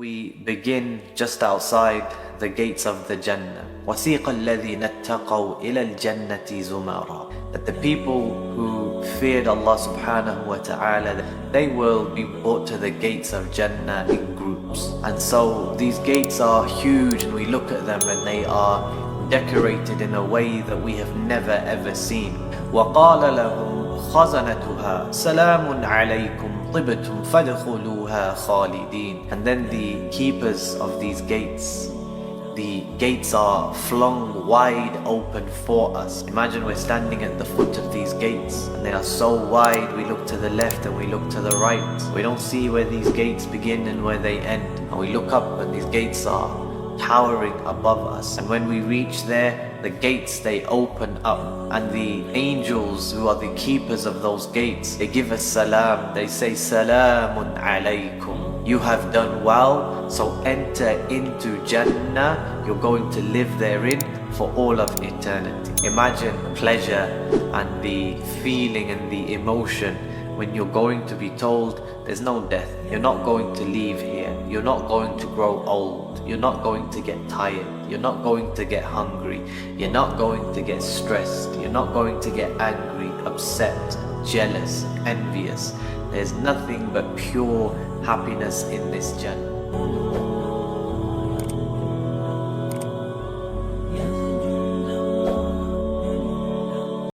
We begin just outside the gates of the Jannah. وَسِيقَ الَّذِينَ اتَّقَوْا إِلَى الْجَنَّةِ زُمَرًا. That the people who feared Allah subhanahu wa ta'ala, they will be brought to the gates of Jannah in groups. And so these gates are huge, and we look at them and they are decorated in a way that we have never ever seen. وَقَالَ لَهُمْ خَزَنَتُهَا سَلَامٌ عَلَيْكُمْ طِبْتُمْ فَادْخُلُوهَا خَالِدِينَ. And then the keepers of these gates, the gates are flung wide open for us. Imagine we're standing at the foot of these gates and they are so wide, we look to the left and we look to the right. We don't see where these gates begin and where they end. And we look up and these gates are towering above us. And when we reach there, the gates, they open up, and the angels who are the keepers of those gates, they give us salam. They say, Salamun Alaikum. You have done well, so enter into Jannah. You're going to live therein for all of eternity. Imagine the pleasure and the feeling and the emotion when you're going to be told there's no death. You're not going to leave here. You're not going to grow old. You're not going to get tired. You're not going to get hungry. You're not going to get stressed. You're not going to get angry, upset, jealous, envious. There's nothing but pure happiness in this Jannah.